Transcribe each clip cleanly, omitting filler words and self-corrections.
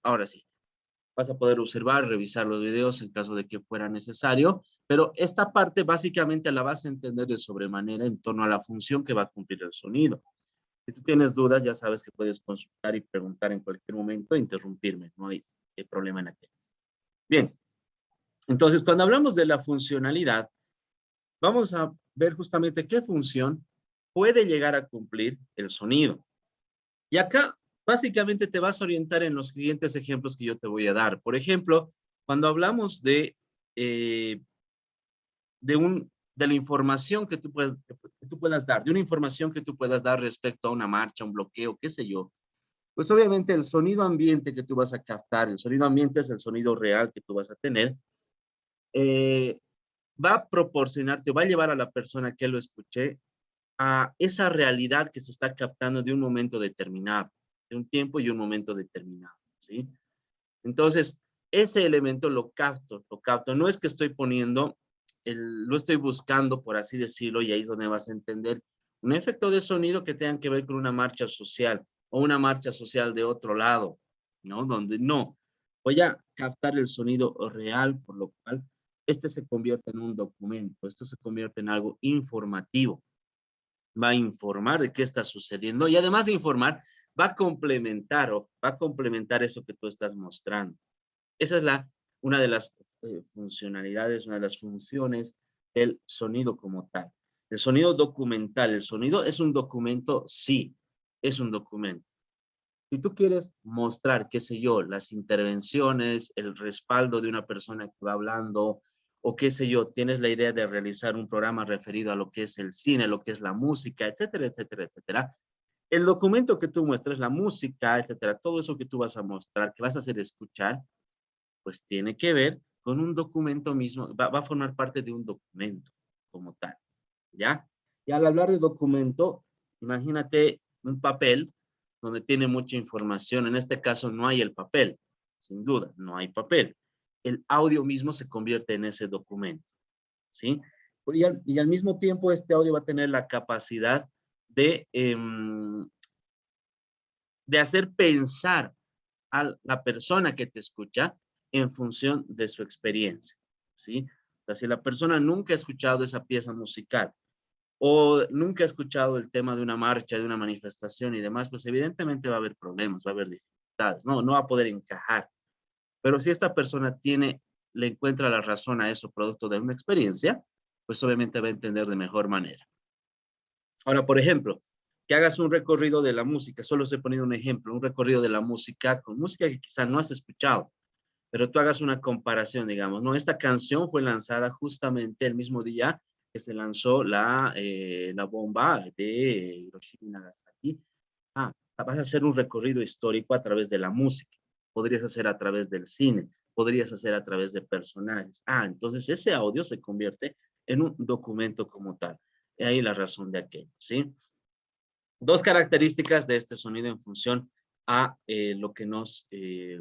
ahora sí, vas a poder observar, revisar los videos en caso de que fuera necesario, pero esta parte básicamente la vas a entender de sobremanera en torno a la función que va a cumplir el sonido. Si tú tienes dudas, ya sabes que puedes consultar y preguntar en cualquier momento e interrumpirme, no hay problema en aquello. Bien, entonces cuando hablamos de la funcionalidad, vamos a ver justamente qué función puede llegar a cumplir el sonido. Y acá básicamente te vas a orientar en los siguientes ejemplos que yo te voy a dar. Por ejemplo, cuando hablamos eh, de la información que tú puedas dar, de una información que tú puedas dar respecto a una marcha, un bloqueo, qué sé yo, pues obviamente el sonido ambiente que tú vas a captar, el sonido ambiente es el sonido real que tú vas a tener, eh, va a proporcionarte, va a llevar a la persona que lo escuche a esa realidad que se está captando de un momento determinado, de un tiempo y un momento determinado, ¿sí? Entonces, ese elemento lo capto, lo capto. No es que estoy poniendo, lo estoy buscando, por así decirlo, y ahí es donde vas a entender un efecto de sonido que tenga que ver con una marcha social o una marcha social de otro lado, ¿no? Donde no, voy a captar el sonido real, por lo cual este se convierte en un documento, esto se convierte en algo informativo, va a informar de qué está sucediendo y además de informar, va a complementar o va a complementar eso que tú estás mostrando. Esa es una de las funcionalidades, una de las funciones del sonido como tal. El sonido documental, el sonido es un documento, sí, es un documento. Si tú quieres mostrar, qué sé yo, las intervenciones, el respaldo de una persona que va hablando, o qué sé yo, tienes la idea de realizar un programa referido a lo que es el cine, lo que es la música, etcétera, etcétera, etcétera. El documento que tú muestres, la música, etcétera, todo eso que tú vas a mostrar, que vas a hacer escuchar, pues tiene que ver con un documento mismo, va a formar parte de un documento como tal, ¿ya? Y al hablar de documento, imagínate un papel donde tiene mucha información. En este caso no hay el papel, sin duda, no hay papel. El audio mismo se convierte en ese documento, ¿sí? Y al mismo tiempo este audio va a tener la capacidad de hacer pensar a la persona que te escucha en función de su experiencia, ¿sí? O sea, si la persona nunca ha escuchado esa pieza musical o nunca ha escuchado el tema de una marcha, de una manifestación y demás, pues evidentemente va a haber problemas, va a haber dificultades, no va a poder encajar. Pero si esta persona le encuentra la razón a eso producto de una experiencia, pues obviamente va a entender de mejor manera. Ahora, por ejemplo, que hagas un recorrido de la música, solo estoy poniendo un ejemplo, un recorrido de la música con música que quizá no has escuchado, pero tú hagas una comparación, digamos, ¿no? Esta canción fue lanzada justamente el mismo día que se lanzó la bomba de Hiroshima y Nagasaki. Vas a hacer un recorrido histórico a través de la música, podrías hacer a través del cine, podrías hacer a través de personajes. Entonces ese audio se convierte en un documento como tal. Y ahí la razón de aquello, ¿sí? Dos características de este sonido en función a lo que nos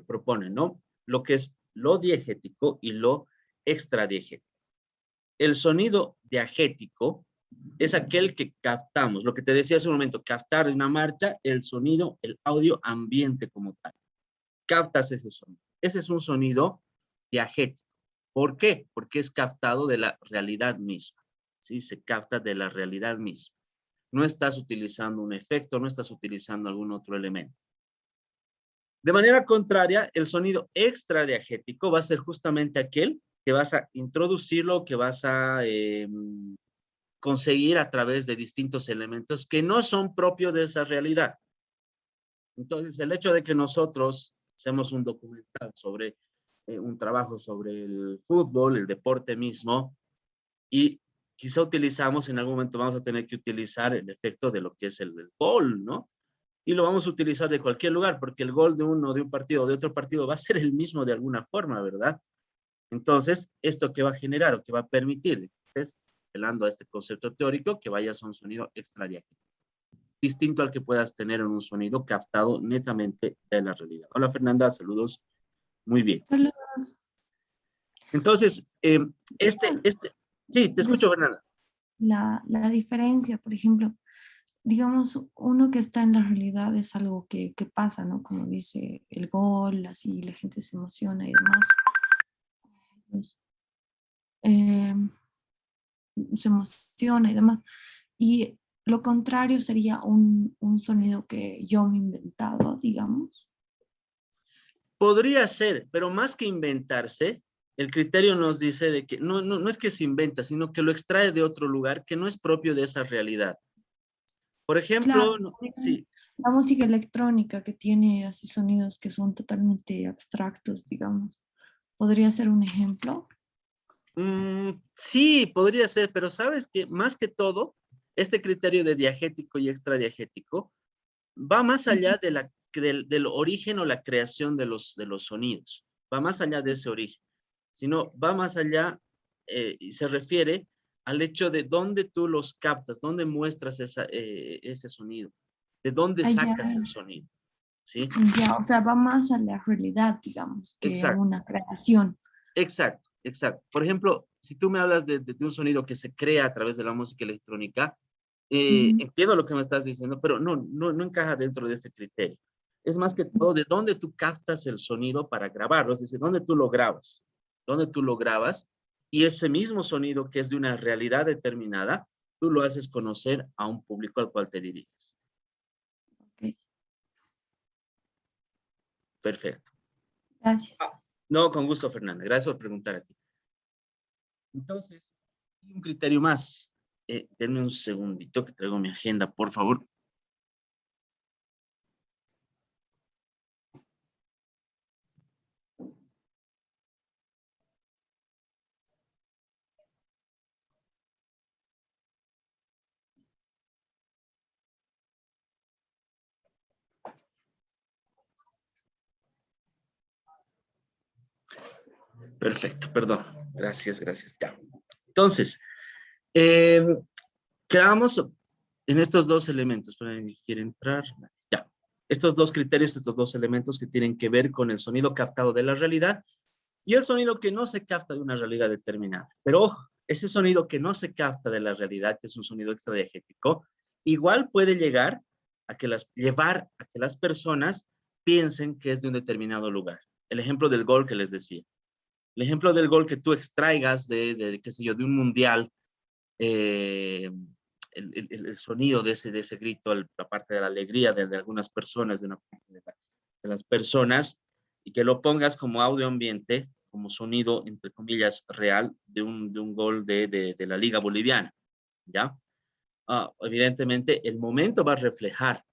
propone, ¿no? Lo que es lo diegético y lo extradiegético. El sonido diegético es aquel que captamos, lo que te decía hace un momento, captar en una marcha el sonido, el audio ambiente como tal. Captas ese sonido. Ese es un sonido diegético. ¿Por qué? Porque es captado de la realidad misma, ¿sí? Se capta de la realidad misma. No estás utilizando un efecto, no estás utilizando algún otro elemento. De manera contraria, el sonido extradiegético va a ser justamente aquel que vas a introducirlo, que vas a conseguir a través de distintos elementos que no son propios de esa realidad. Entonces, el hecho de que nosotros hacemos un documental sobre un trabajo sobre el fútbol, el deporte mismo, y quizá utilizamos, en algún momento vamos a tener que utilizar el efecto de lo que es el gol, ¿no? Y lo vamos a utilizar de cualquier lugar, porque el gol de uno, de un partido o de otro partido va a ser el mismo de alguna forma, ¿verdad? Entonces, ¿esto qué va a generar o qué va a permitir? Que estés apelando a este concepto teórico, que vayas a un sonido extradiegético, distinto al que puedas tener en un sonido captado netamente de la realidad. Hola Fernanda, saludos. Muy bien. Saludos. Entonces, sí, te escucho, Fernanda. La diferencia, por ejemplo, digamos, uno que está en la realidad es algo que pasa, ¿no? Como dice el gol, así la gente se emociona y demás. Pues, eh, se emociona y demás. Y lo contrario sería un sonido que yo me he inventado, digamos. Podría ser, pero más que inventarse, el criterio nos dice de que no es que se inventa, sino que lo extrae de otro lugar que no es propio de esa realidad. Por Claro, ejemplo, digamos, sí, la música electrónica que tiene así sonidos que son totalmente abstractos, digamos. ¿Podría ser un ejemplo? sí, podría ser, pero sabes que más que todo, este criterio de diagético y extradiagético va más Ujú. allá del origen o la creación de los sonidos, va más allá de ese origen, sino va más allá y se refiere al hecho de dónde tú los captas, dónde muestras ese sonido, de dónde Allá, sacas el sonido, ¿sí? ya, o sea, va más a la realidad, digamos, que a Exacto, una creación. exacto, exacto. Por ejemplo, si tú me hablas de un sonido que se crea a través de la música electrónica, Ujú. entiendo lo que me estás diciendo, pero no encaja dentro de este criterio. Es más que todo de dónde tú captas el sonido para grabarlo, es decir, dónde tú lo grabas, y ese mismo sonido que es de una realidad determinada, tú lo haces conocer a un público al cual te diriges. Ok, Perfecto. gracias. Ah, no, con gusto, Fernanda. Gracias por preguntar a ti. Entonces, un criterio más. Denme un segundito que traigo mi agenda, por favor. Perfecto, perdón. Gracias, gracias. Ya. Entonces, eh, quedamos en estos dos elementos. Para mí quiere entrar. Ya. Estos dos criterios, estos dos elementos que tienen que ver con el sonido captado de la realidad y el sonido que no se capta de una realidad determinada. Pero ojo, ese sonido que no se capta de la realidad, que es un sonido extradiegético, igual puede llevar a que las personas piensen que es de un determinado lugar. El ejemplo del gol que les decía. El ejemplo del gol que tú extraigas qué sé yo, de un mundial, eh, el sonido de ese grito, la parte de la alegría de algunas personas, de una parte de las personas, y que lo pongas como audio ambiente, como sonido, entre comillas, real de un gol de la Liga Boliviana, ¿ya? Evidentemente, el momento va a reflejar,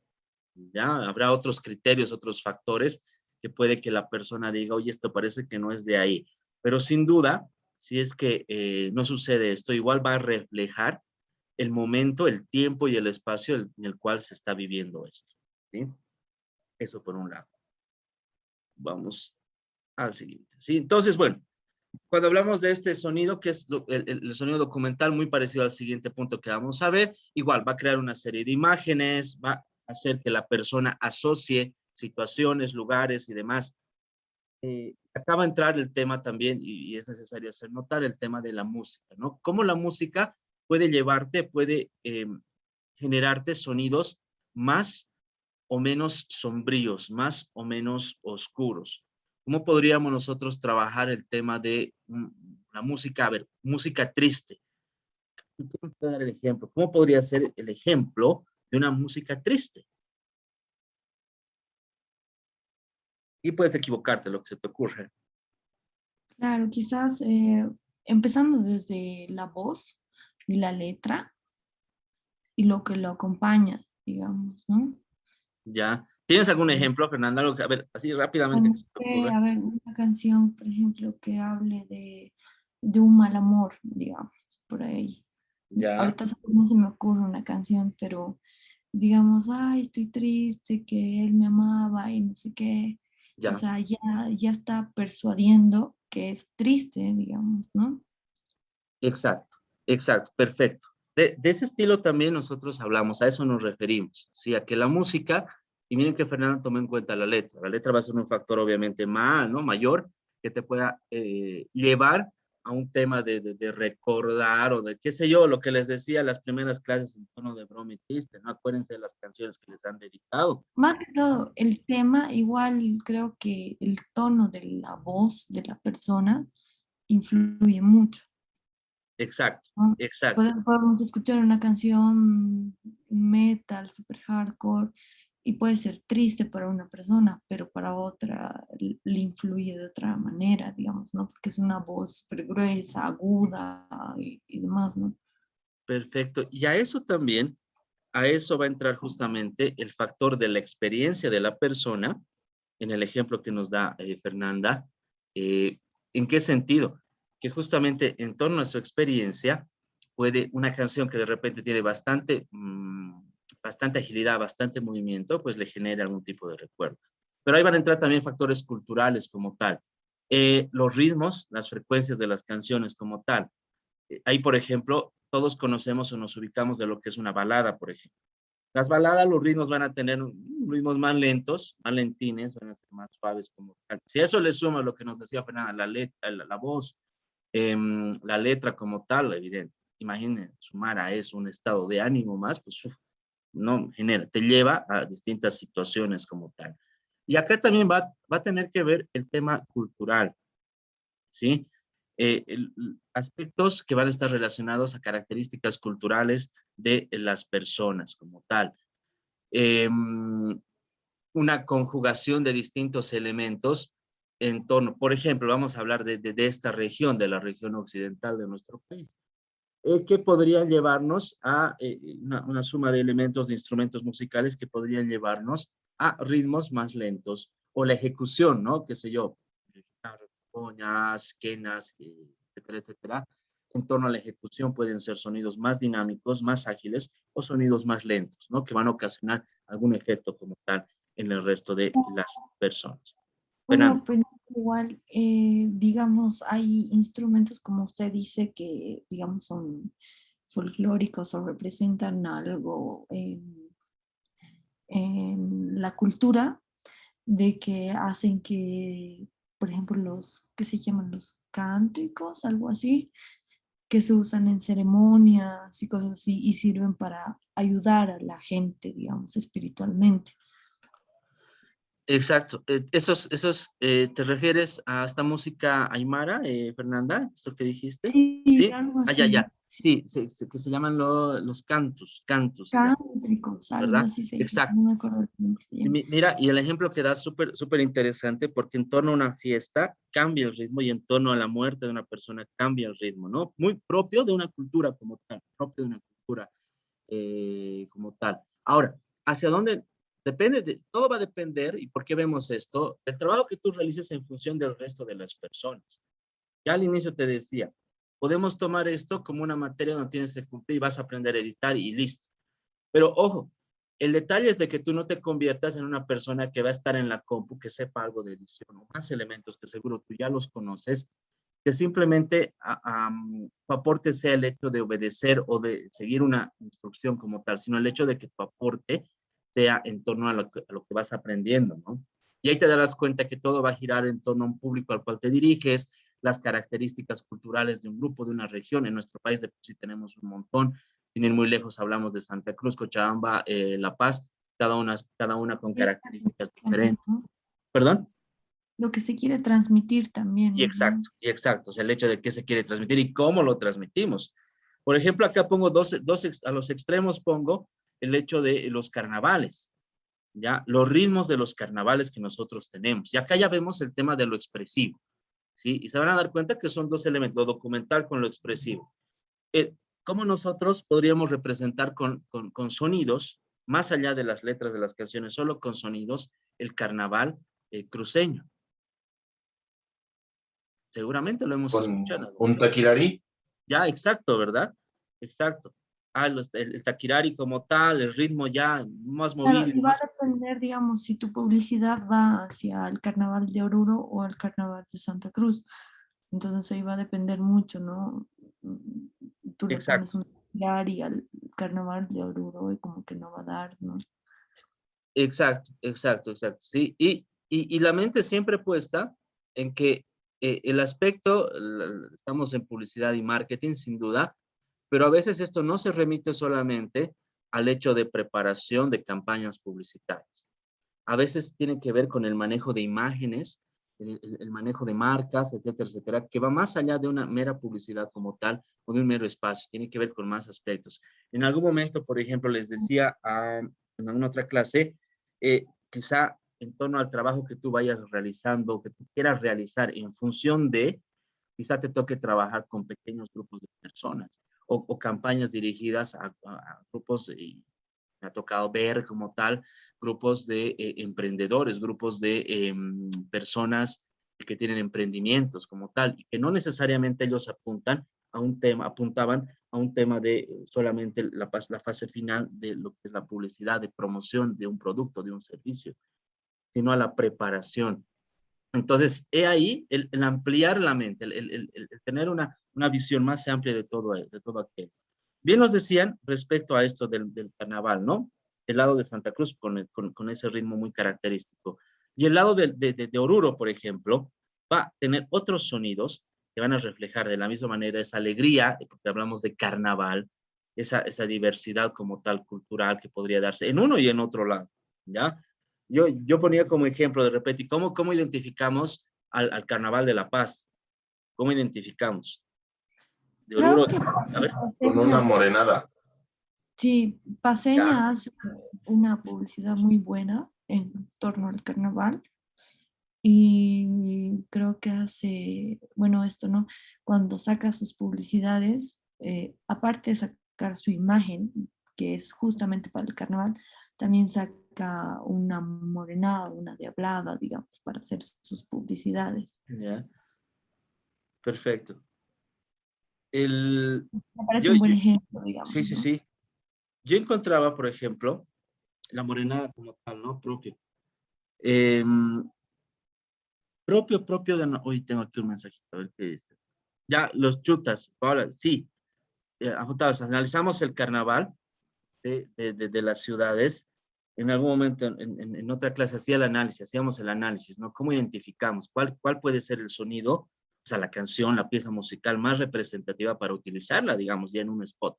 ¿ya? Habrá otros criterios, otros factores que puede que la persona diga, oye, esto parece que no es de ahí. Pero sin duda, si es que no sucede esto, igual va a reflejar el momento, el tiempo y el espacio en el cual se está viviendo esto. ¿Sí? Eso por un lado. Vamos al siguiente. ¿Sí? Entonces, bueno, cuando hablamos de este sonido, que es el sonido documental, muy parecido al siguiente punto que vamos a ver, igual va a crear una serie de imágenes, va a hacer que la persona asocie situaciones, lugares y demás. Acaba de entrar el tema también, y es necesario hacer notar el tema de la música, ¿no? Cómo la música puede llevarte, puede generarte sonidos más o menos sombríos, más o menos oscuros. ¿Cómo podríamos nosotros trabajar el tema de la música? A ver, música triste. ¿Quién puede dar el ejemplo? ¿Cómo podría ser el ejemplo de una música triste? Y puedes equivocarte, lo que se te ocurre. Claro, quizás empezando desde la voz y la letra y lo que lo acompaña, digamos, ¿no? ¿Ya? ¿Tienes algún ejemplo, Fernanda? A ver, así O rápidamente no que se te sé, ocurre. a ver, una canción, por ejemplo, que hable de un mal amor, digamos, por ahí. Ya, Ahorita no se me ocurre una canción, pero digamos, ay, estoy triste, que él me amaba y no sé qué. O ya. sea, ya está persuadiendo que es triste, digamos, ¿no? Exacto, exacto, perfecto. De ese estilo también nosotros hablamos, a eso nos referimos, ¿sí? A que la música, y miren que Fernando tomó en cuenta la letra va a ser un factor obviamente más, ¿no? Mayor, que te pueda llevar a un tema de recordar o de qué sé yo, lo que les decía las primeras clases en tono de broma y chiste, ¿no? Acuérdense de las canciones que les han dedicado. Más que todo, el tema, igual creo que el tono de la voz de la persona influye mucho, Exacto, ¿no? exacto. Podemos escuchar una canción metal, super hardcore, y puede ser triste para una persona, pero para otra le influye de otra manera, digamos, ¿no? Porque es una voz súper gruesa, aguda y demás, ¿no? Perfecto. Y a eso también, a eso va a entrar justamente el factor de la experiencia de la persona, en el ejemplo que nos da Fernanda. eh, ¿En qué sentido? Que justamente en torno a su experiencia, puede una canción que de repente tiene bastante, bastante agilidad, bastante movimiento, pues le genera algún tipo de recuerdo. Pero ahí van a entrar también factores culturales como tal. Los ritmos, las frecuencias de las canciones como tal. Ahí, por ejemplo, todos conocemos o nos ubicamos de lo que es una balada, por ejemplo. Las baladas, los ritmos van a tener ritmos más lentos, más lentines, van a ser más suaves como tal. Si a eso le suma lo que nos decía Fernanda, la letra, la voz, la letra como tal, evidente. Imaginen sumar a eso un estado de ánimo más, pues no genera, te lleva a distintas situaciones como tal. Y acá también va a tener que ver el tema cultural, ¿sí? Aspectos que van a estar relacionados a características culturales de las personas como tal. Eh, una conjugación de distintos elementos en torno, por ejemplo, vamos a hablar de esta región, de la región occidental de nuestro país, que podrían llevarnos a una suma de elementos, de instrumentos musicales que podrían llevarnos a ritmos más lentos, o la ejecución, ¿no? Qué sé yo, coñas, quenas, etcétera, etcétera. En torno a la ejecución pueden ser sonidos más dinámicos, más ágiles o sonidos más lentos, ¿no? Que van a ocasionar algún efecto como tal en el resto de las personas. Bueno, Fernando. pues igual, digamos, hay instrumentos como usted dice que, digamos, son folclóricos o representan algo en la cultura, de que hacen que, por ejemplo, los que se llaman los cánticos, algo así, que se usan en ceremonias y cosas así, y sirven para ayudar a la gente, digamos, espiritualmente. Exacto. ¿Te refieres a esta música aymara, Fernanda? ¿Esto que dijiste? Sí, ¿Sí? algo Ah, ya, así. ya. Sí, que se llaman los cantus se llaman, Cántricos, algo ¿verdad? así se llama, no Exacto. me acuerdo el nombre Y bien. mira, y el ejemplo que da súper, súper interesante porque en torno a una fiesta cambia el ritmo y en torno a la muerte de una persona cambia el ritmo, ¿no? Muy propio de una cultura como tal, propio de una cultura como tal. Ahora, ¿hacia dónde? Depende todo va a depender, ¿y por qué vemos esto? El trabajo que tú realices en función del resto de las personas. Ya al inicio te decía, podemos tomar esto como una materia donde tienes que cumplir y vas a aprender a editar y listo. Pero ojo, el detalle es de que tú no te conviertas en una persona que va a estar en la compu, que sepa algo de edición o más elementos que seguro tú ya los conoces, que simplemente tu aporte sea el hecho de obedecer o de seguir una instrucción como tal, sino el hecho de que tu aporte sea en torno a lo que vas aprendiendo, ¿no? Y ahí te darás cuenta que todo va a girar en torno a un público al cual te diriges, las características culturales de un grupo, de una región. En nuestro país de por sí tenemos un montón. Sin ir muy lejos, hablamos de Santa Cruz, Cochabamba, La Paz, cada una con Y características también, diferentes. ¿no? ¿Perdón? Lo que se quiere transmitir también, ¿no? Y exacto, o sea, el hecho de qué se quiere transmitir y cómo lo transmitimos. Por ejemplo, acá pongo a los extremos pongo el hecho de los carnavales, ¿ya? Los ritmos de los carnavales que nosotros tenemos. Y acá ya vemos el tema de lo expresivo, ¿sí? Y se van a dar cuenta que son dos elementos, lo documental con lo expresivo. ¿Cómo nosotros podríamos representar con sonidos, más allá de las letras de las canciones, solo con sonidos, el carnaval cruceño? Seguramente lo hemos escuchado en Con algún un momento. taquirarí. Ya, exacto, ¿verdad? Exacto. El taquirari como tal, el ritmo ya más Claro, movido y y va demás. a depender, digamos, si tu publicidad va hacia el Carnaval de Oruro o al Carnaval de Santa Cruz. Entonces ahí va a depender mucho, ¿no? Tú le pones Exacto, un y al Carnaval de Oruro y como que no va a dar, ¿no? exacto, exacto, exacto. Sí, y la mente siempre puesta en que el aspecto, estamos en publicidad y marketing, sin duda, pero a veces esto no se remite solamente al hecho de preparación de campañas publicitarias. A veces tiene que ver con el manejo de imágenes, el manejo de marcas, etcétera, etcétera, que va más allá de una mera publicidad como tal o de un mero espacio, tiene que ver con más aspectos. En algún momento, por ejemplo, les decía en alguna otra clase, quizá en torno al trabajo que tú vayas realizando, que tú quieras realizar en función de, quizá te toque trabajar con pequeños grupos de personas o campañas dirigidas a grupos me ha tocado ver como tal grupos de emprendedores, grupos de personas que tienen emprendimientos como tal, y que no necesariamente ellos apuntaban a un tema de solamente la fase final de lo que es la publicidad, de promoción de un producto, de un servicio, sino a la preparación. Entonces, he ahí el ampliar la mente, el tener una visión más amplia de todo aquello. Bien nos decían respecto a esto del carnaval, ¿no? El lado de Santa Cruz con ese ritmo muy característico. Y el lado de Oruro, por ejemplo, va a tener otros sonidos que van a reflejar de la misma manera esa alegría, porque hablamos de carnaval, esa diversidad como tal cultural que podría darse en uno y en otro lado, ¿ya? Yo ponía como ejemplo de repente, ¿cómo identificamos al Carnaval de La Paz? ¿Cómo identificamos? De Oruro, Creo que a ver. Con una Paseña, morenada. sí, Ya, Paseña hace una publicidad muy buena en torno al carnaval y creo que hace, bueno, esto, ¿no? Cuando saca sus publicidades, aparte de sacar su imagen, que es justamente para el carnaval, también saca una morenada, una diablada, digamos, para hacer sus publicidades. ya, perfecto. El, Me parece yo, un buen yo- ejemplo, digamos, sí, sí, ¿no? sí. Yo encontraba, por ejemplo, la morenada como tal, ¿no? Propio. Em, propio de... Hoy tengo aquí un mensajito, a ver qué dice. Ya, los chutas, Paula, sí. Apuntados, analizamos el carnaval de las ciudades. En algún momento, en otra clase, hacíamos el análisis, ¿no? ¿Cómo identificamos? ¿Cuál puede ser el sonido, o sea, la canción, la pieza musical más representativa para utilizarla, digamos, ya en un spot?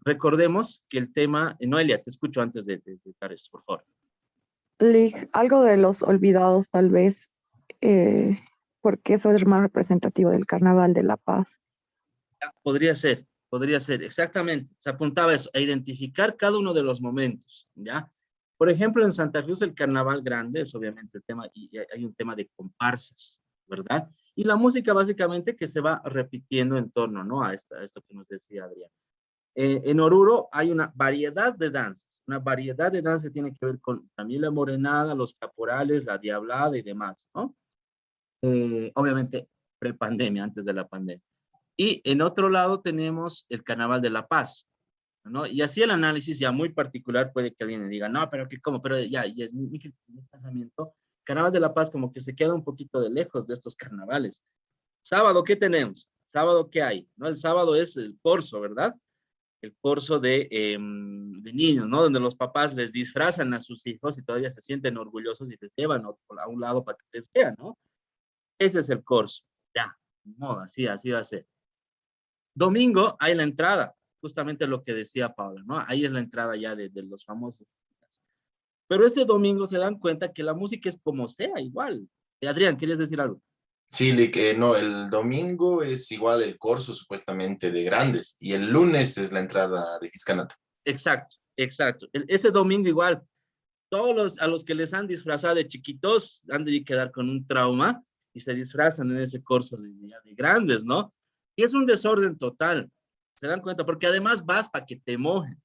Recordemos que el tema, Noelia, te escucho antes de dar eso, por favor. Algo de los olvidados tal vez, eh, porque eso es más representativo del Carnaval de La Paz. Podría ser, exactamente. Se apuntaba eso, a identificar cada uno de los momentos, ¿ya? Por ejemplo, en Santa Cruz el carnaval grande es obviamente el tema, y hay un tema de comparsas, ¿verdad? Y la música básicamente que se va repitiendo en torno, ¿no? A esto que nos decía Adrián. En Oruro hay una variedad de danzas, una variedad de danzas que tiene que ver con también la morenada, los caporales, la diablada y demás, ¿no? Obviamente pre-pandemia, antes de la pandemia. Y en otro lado tenemos el Carnaval de La Paz, ¿no? Y así el análisis ya muy particular puede que alguien le diga, no, pero que cómo, pero ya es mi pensamiento. Carnaval de La Paz como que se queda un poquito de lejos de estos carnavales. Sábado, ¿qué tenemos? Sábado, ¿qué hay? ¿No? El sábado es el corso, ¿verdad? El corso de niños, ¿no? Donde los papás les disfrazan a sus hijos y todavía se sienten orgullosos y les llevan a un lado para que les vean, ¿no? Ese es el corso. Ya, no, así va a ser. Domingo hay la entrada, justamente lo que decía Paula, ¿no? Ahí es la entrada ya de los famosos. Pero ese domingo se dan cuenta que la música es como sea, igual. Adrián, ¿quieres decir algo? Sí, que no, el domingo es igual el corso supuestamente de grandes y el lunes es la entrada de Giscanata. Exacto, exacto. Ese domingo igual, a los que les han disfrazado de chiquitos han de quedar con un trauma y se disfrazan en ese corso de grandes, ¿no? Y es un desorden total, se dan cuenta, porque además vas para que te mojen,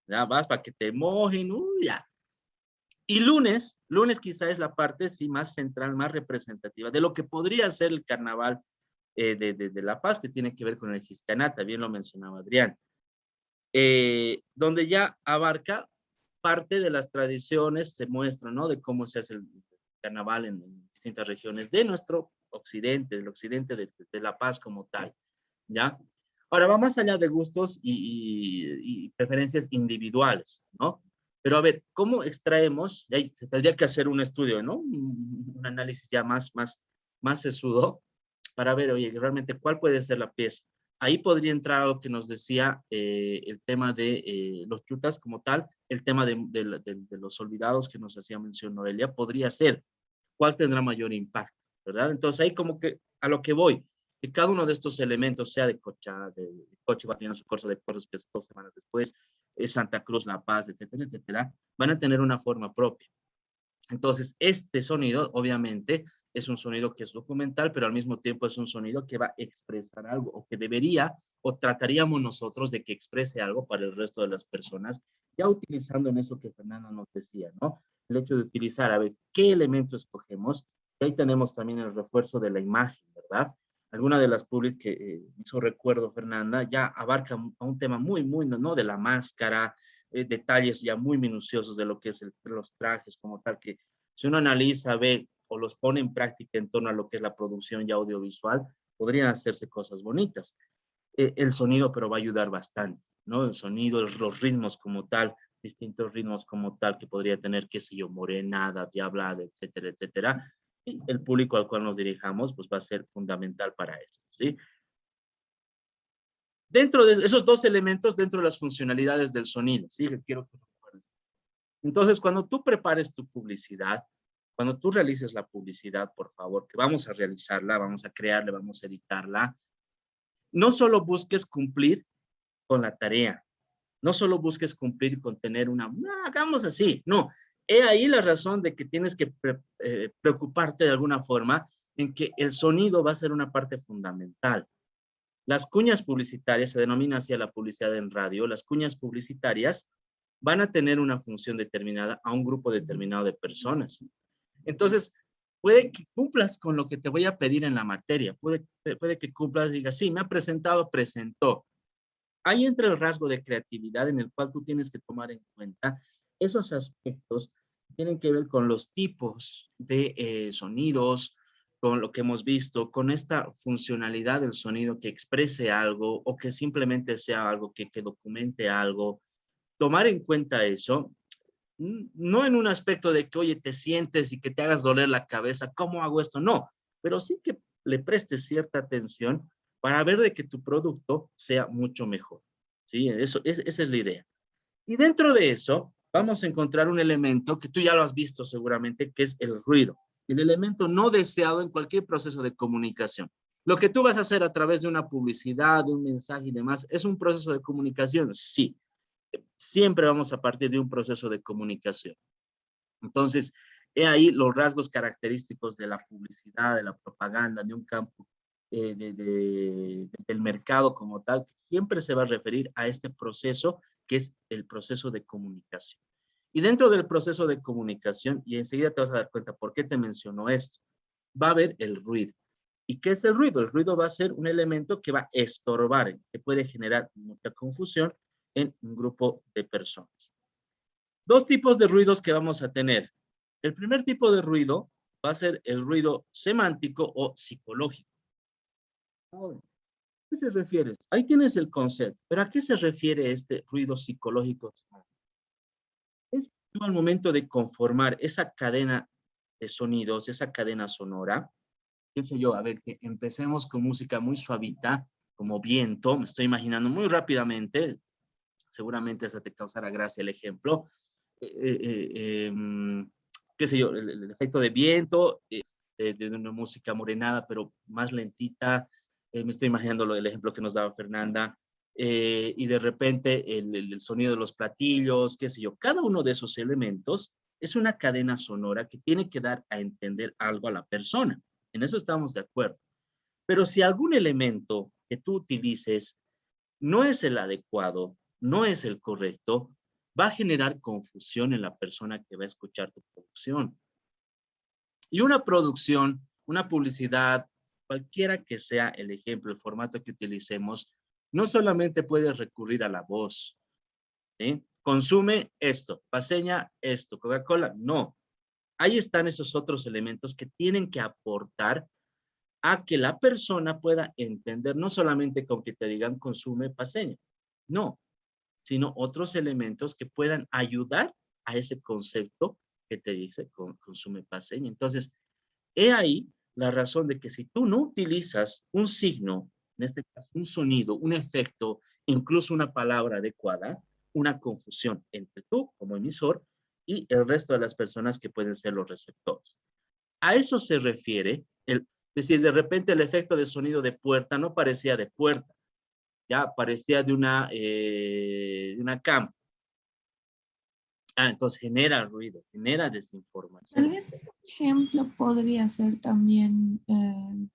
ya vas para que te mojen, ya. Y lunes quizá es la parte sí más central, más representativa de lo que podría ser el carnaval de La Paz, que tiene que ver con el Giscanata, bien lo mencionaba Adrián, donde ya abarca parte de las tradiciones, se muestra, ¿no? De cómo se hace el carnaval en distintas regiones de nuestro occidente, del occidente de La Paz como tal, ¿ya? Ahora, va más allá de gustos y preferencias individuales, ¿no? Pero a ver, ¿cómo extraemos? Y ahí se tendría que hacer un estudio, ¿no? Un análisis ya más sesudo para ver, oye, realmente cuál puede ser la pieza. Ahí podría entrar algo que nos decía el tema de los chutas como tal, el tema de los olvidados que nos hacía mención Noelia, podría ser cuál tendrá mayor impacto, ¿verdad? Entonces ahí como que a lo que voy, que cada uno de estos elementos, sea de Coche va a tener su curso de cursos que es 2 semanas después, Santa Cruz, La Paz, etcétera, etcétera, van a tener una forma propia. Entonces, este sonido, obviamente, es un sonido que es documental, pero al mismo tiempo es un sonido que va a expresar algo, o que debería, o trataríamos nosotros de que exprese algo para el resto de las personas, ya utilizando en eso que Fernando nos decía, ¿no? El hecho de utilizar, a ver, ¿qué elemento escogemos? Y ahí tenemos también el refuerzo de la imagen, ¿verdad? Alguna de las publics que hizo recuerdo Fernanda ya abarca a un tema muy, muy, ¿no? De la máscara, detalles ya muy minuciosos de lo que es los trajes como tal, que si uno analiza, ve o los pone en práctica en torno a lo que es la producción ya audiovisual, podrían hacerse cosas bonitas. El sonido, pero va a ayudar bastante, ¿no? El sonido, los ritmos como tal, distintos ritmos como tal que podría tener, qué sé yo, morenada, diablada, etcétera, etcétera. Y el público al cual nos dirijamos, pues va a ser fundamental para eso, ¿sí? Dentro de esos dos elementos, dentro de las funcionalidades del sonido, ¿sí? Quiero que recuerdes. Entonces, cuando tú prepares tu publicidad, cuando tú realices la publicidad, por favor, que vamos a realizarla, vamos a crearla, vamos a editarla, no solo busques cumplir con la tarea, no solo busques cumplir con tener hagamos así, no. He ahí la razón de que tienes que preocuparte de alguna forma en que el sonido va a ser una parte fundamental. Las cuñas publicitarias, se denomina así a la publicidad en radio, las cuñas publicitarias van a tener una función determinada a un grupo determinado de personas. Entonces, puede que cumplas con lo que te voy a pedir en la materia, puede que cumplas y digas, sí, me ha presentado, presentó. Ahí entra el rasgo de creatividad en el cual tú tienes que tomar en cuenta esos aspectos que tienen que ver con los tipos de sonidos, con lo que hemos visto, con esta funcionalidad del sonido que exprese algo o que simplemente sea algo que documente algo. Tomar en cuenta eso, no en un aspecto de que, oye, te sientes y que te hagas doler la cabeza, ¿cómo hago esto? No, pero sí que le prestes cierta atención para ver de que tu producto sea mucho mejor. ¿Sí? Esa es la idea. Y dentro de eso, vamos a encontrar un elemento que tú ya lo has visto seguramente, que es el ruido. El elemento no deseado en cualquier proceso de comunicación. Lo que tú vas a hacer a través de una publicidad, de un mensaje y demás, ¿es un proceso de comunicación? Sí. Siempre vamos a partir de un proceso de comunicación. Entonces, he ahí los rasgos característicos de la publicidad, de la propaganda, de un campo del mercado como tal, que siempre se va a referir a este proceso que es el proceso de comunicación. Y dentro del proceso de comunicación, y enseguida te vas a dar cuenta por qué te menciono esto, va a haber el ruido. ¿Y qué es el ruido? El ruido va a ser un elemento que va a estorbar, que puede generar mucha confusión en un grupo de personas. Dos tipos de ruidos que vamos a tener. El primer tipo de ruido va a ser el ruido semántico o psicológico. Ahora, ¿a qué se refiere? Ahí tienes el concepto, pero ¿a qué se refiere este ruido psicológico? Es al momento de conformar esa cadena de sonidos, esa cadena sonora, qué sé yo, a ver, que empecemos con música muy suavita, como viento, me estoy imaginando muy rápidamente, seguramente esa te causará gracia el ejemplo, qué sé yo, el efecto de viento, de una música morenada, pero más lentita, me estoy imaginando el ejemplo que nos daba Fernanda, y de repente el sonido de los platillos, qué sé yo, cada uno de esos elementos es una cadena sonora que tiene que dar a entender algo a la persona. En eso estamos de acuerdo. Pero si algún elemento que tú utilices no es el adecuado, no es el correcto, va a generar confusión en la persona que va a escuchar tu producción. Y una producción, una publicidad, cualquiera que sea el ejemplo, el formato que utilicemos, no solamente puede recurrir a la voz, ¿sí? Consume esto, Paceña esto, Coca-Cola, no. Ahí están esos otros elementos que tienen que aportar a que la persona pueda entender, no solamente con que te digan consume Paceña, no, sino otros elementos que puedan ayudar a ese concepto que te dice consume Paceña. Entonces, he ahí la razón de que si tú no utilizas un signo, en este caso un sonido, un efecto, incluso una palabra adecuada, una confusión entre tú como emisor y el resto de las personas que pueden ser los receptores. A eso se refiere, es decir, de repente el efecto de sonido de puerta no parecía de puerta, ya parecía de una cama. Entonces genera ruido, genera Tal desinformación. vez un ejemplo podría ser también un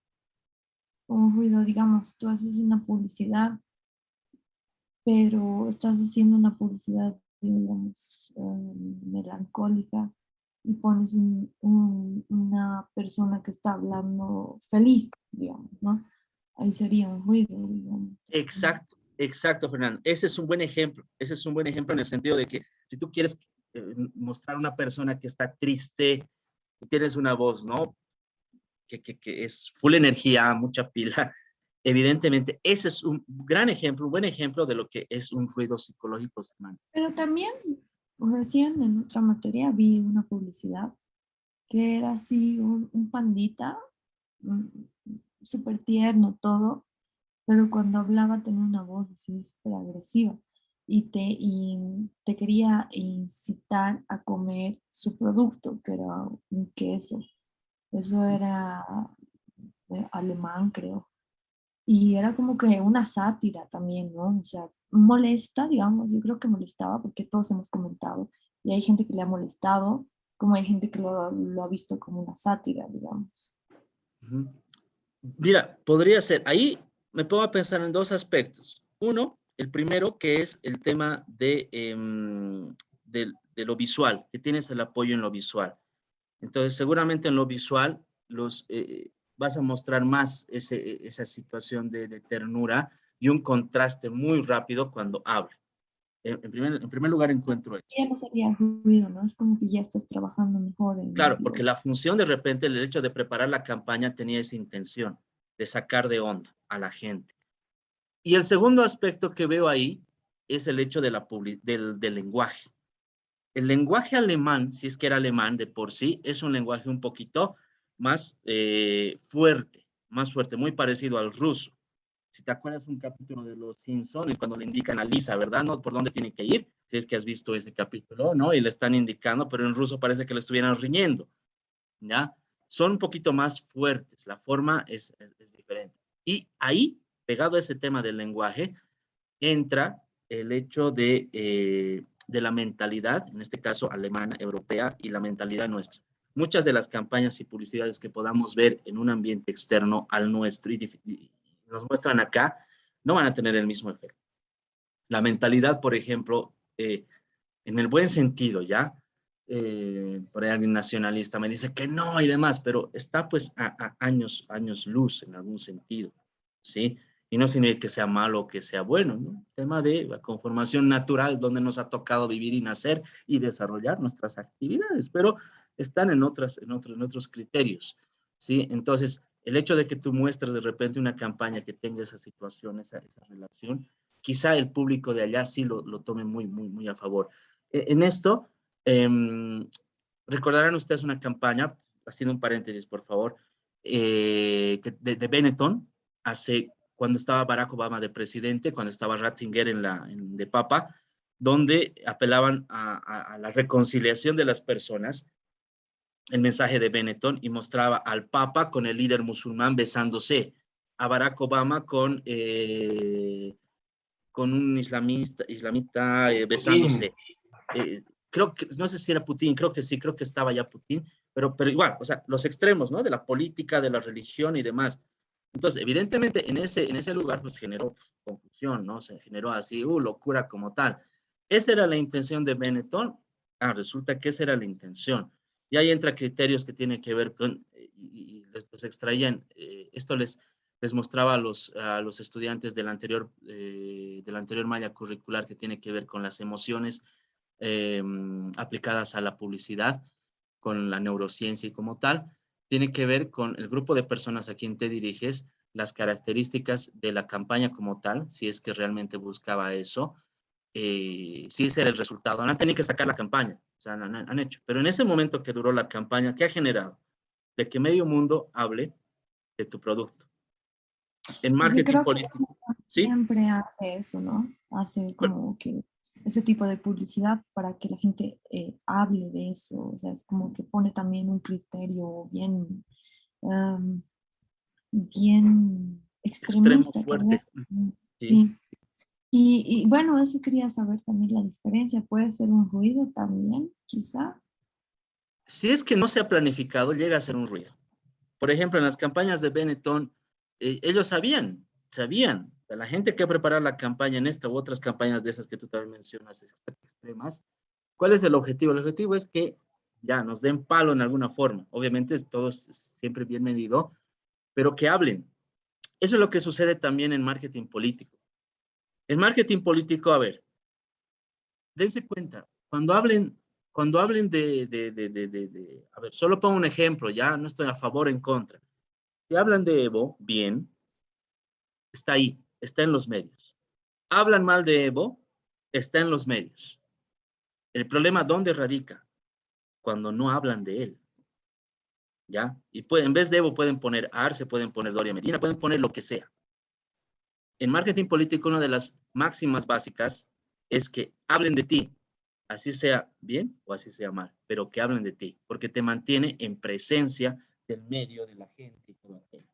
ruido, digamos, tú haces una publicidad, pero estás haciendo una publicidad, digamos, melancólica y pones una persona que está hablando feliz, digamos, ¿no? Ahí sería un ruido, digamos. Exacto, exacto, Fernando. Ese es un buen ejemplo. Ese es un buen ejemplo en el sentido de que si tú quieres mostrar a una persona que está triste, tienes una voz, ¿no? Que es full energía, mucha pila. Evidentemente, ese es un gran ejemplo, un buen ejemplo de lo que es un ruido psicológico semántico. Pero también recién en otra materia vi una publicidad que era así un pandita, mm, súper tierno todo, pero cuando hablaba tenía una voz así súper agresiva y te quería incitar a comer su producto, que era un queso. Eso era alemán, creo. Y era como que una sátira también, ¿no? O sea, molesta, digamos, yo creo que molestaba porque todos hemos comentado y hay gente que le ha molestado, como hay gente que lo ha visto como una sátira, digamos. Ujú. Mira, podría ser, ahí me pongo a pensar en dos aspectos. Uno, el primero, que es el tema de lo visual, que tienes el apoyo en lo visual. Entonces, seguramente en lo visual vas a mostrar más esa situación de ternura y un contraste muy rápido cuando hable. En primer lugar, encuentro eso. Ya no sería ruido, ¿no? Es como que ya estás trabajando mejor en Claro, el... porque la función de repente, el hecho de preparar la campaña tenía esa intención de sacar de onda a la gente. Y el segundo aspecto que veo ahí es el hecho del lenguaje. El lenguaje alemán, si es que era alemán de por sí, es un lenguaje un poquito más fuerte, muy parecido al ruso. Si te acuerdas un capítulo de Los Simpsons, cuando le indican a Lisa, ¿verdad? ¿No? Por dónde tiene que ir, si es que has visto ese capítulo, ¿no? Y le están indicando, pero en ruso parece que le estuvieran riñendo, ¿ya? Son un poquito más fuertes, la forma es diferente. Y ahí, pegado a ese tema del lenguaje, entra el hecho de la mentalidad, en este caso alemana, europea, y la mentalidad nuestra. Muchas de las campañas y publicidades que podamos ver en un ambiente externo al nuestro y nos muestran acá, no van a tener el mismo efecto. La mentalidad, por ejemplo, en el buen sentido, ¿ya? Por ahí alguien nacionalista me dice que no y demás, pero está pues a años luz en algún sentido, ¿sí? Y no significa que sea malo o que sea bueno, ¿no? Tema de la conformación natural donde nos ha tocado vivir y nacer y desarrollar nuestras actividades, pero están en otros criterios, ¿sí? Entonces, el hecho de que tú muestres de repente una campaña que tenga esa situación, esa relación, quizá el público de allá sí lo tome muy a favor. En esto, eh, recordarán ustedes una campaña, haciendo un paréntesis, por favor, de Benetton, cuando estaba Barack Obama de presidente, cuando estaba Ratzinger de papa, donde apelaban a la reconciliación de las personas, el mensaje de Benetton, y mostraba al papa con el líder musulmán besándose, a Barack Obama con un islamita Putin. besándose. Creo que, no sé si era Putin, creo que sí, creo que estaba ya Putin, pero igual, o sea, los extremos, ¿no? De la política, de la religión y demás. Entonces, evidentemente, en ese lugar, pues generó confusión, ¿no? Se generó así, locura como tal. Esa era la intención de Benetton. Resulta que esa era la intención. Y ahí entra criterios que tienen que ver con, y les extraían, esto les mostraba a los estudiantes de la anterior malla curricular que tiene que ver con las emociones aplicadas a la publicidad, con la neurociencia y como tal, tiene que ver con el grupo de personas a quien te diriges, las características de la campaña como tal, si es que realmente buscaba eso, si ese era el resultado. No han tenido que sacar la campaña, o sea, han hecho. Pero en ese momento que duró la campaña, ¿qué ha generado? de que medio mundo hable de tu producto. En Sí, marketing creo que político, ¿sí? siempre hace eso, ¿no? Hace como que ese tipo de publicidad para que la gente hable de eso. O sea, es como que pone también un criterio bien, em, bien Extremo extremista, tal vez. fuerte. Sí. Sí. Y bueno, eso quería saber también la diferencia. Puede ser un ruido también, quizá. Si es que no se ha planificado, llega a ser un ruido. Por ejemplo, en las campañas de Benetton, ellos sabían, la gente que prepara la campaña en esta u otras campañas de esas que tú también mencionas, extremas, ¿cuál es el objetivo? El objetivo es que ya nos den palo en alguna forma. Obviamente todo es siempre bien medido, pero que hablen. Eso es lo que sucede también en marketing político. En marketing político, a ver, dense cuenta, cuando hablen a ver, solo pongo un ejemplo, ya no estoy a favor o en contra. Si hablan de Evo, bien, está ahí, está en los medios. Hablan mal de Evo, está en los medios. El problema, ¿dónde radica? Cuando no hablan de él, ¿ya? Y en vez de Evo pueden poner Arce, pueden poner Doria Medina, pueden poner lo que sea. En marketing político, una de las máximas básicas es que hablen de ti, así sea bien o así sea mal, pero que hablen de ti, porque te mantiene en presencia del medio, de la gente y todo aquello.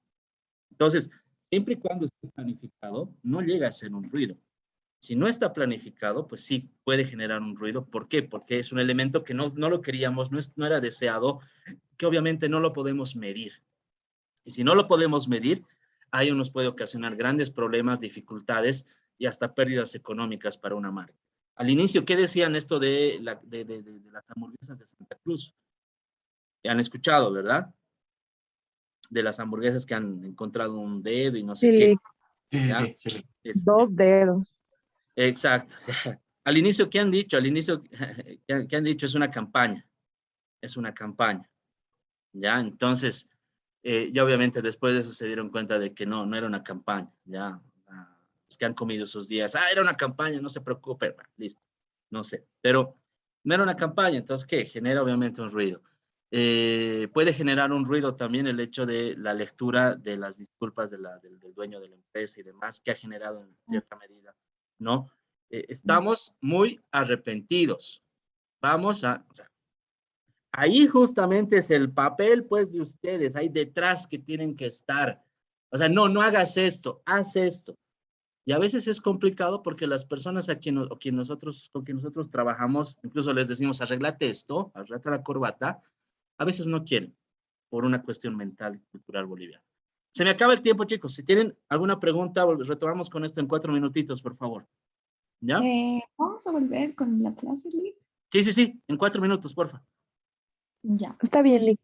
Entonces, siempre y cuando esté planificado, no llega a ser un ruido. Si no está planificado, pues sí, puede generar un ruido. ¿Por qué? Porque es un elemento que no lo queríamos, no era deseado, que obviamente no lo podemos medir. Y si no lo podemos medir, ahí nos puede ocasionar grandes problemas, dificultades y hasta pérdidas económicas para una marca. Al inicio, ¿qué decían esto de las hamburguesas de Santa Cruz? Han escuchado, ¿verdad? De las hamburguesas que han encontrado un dedo y no sé qué. Sí, Sí, ¿Ya? sí, sí. Eso. 2 dedos. Exacto. Al inicio, ¿qué han dicho? Al inicio, ¿qué han dicho? Es una campaña. Es una campaña. ¿Ya? Entonces, ya obviamente después de eso se dieron cuenta de que no era una campaña. ¿Ya? Es que han comido esos días. Era una campaña, no se preocupe. Bueno, listo. No sé. Pero no era una campaña, entonces, ¿qué? Genera obviamente un ruido. Puede generar un ruido también el hecho de la lectura de las disculpas del dueño de la empresa y demás, que ha generado en cierta medida, ¿no? Estamos muy arrepentidos. Vamos a, o sea, ahí justamente es el papel, pues, de ustedes, ahí detrás que tienen que estar. O sea, no hagas esto, haz esto. Y a veces es complicado porque las personas con quien nosotros trabajamos, incluso les decimos, arréglate esto, arréglate la corbata, a veces no quieren, por una cuestión mental y cultural boliviana. Se me acaba el tiempo, chicos. Si tienen alguna pregunta, retomamos con esto en 4 minutitos, por favor. ¿Ya? Vamos a volver con la clase, Lick. Sí, en 4 minutos, porfa. Ya. Está bien, Lick.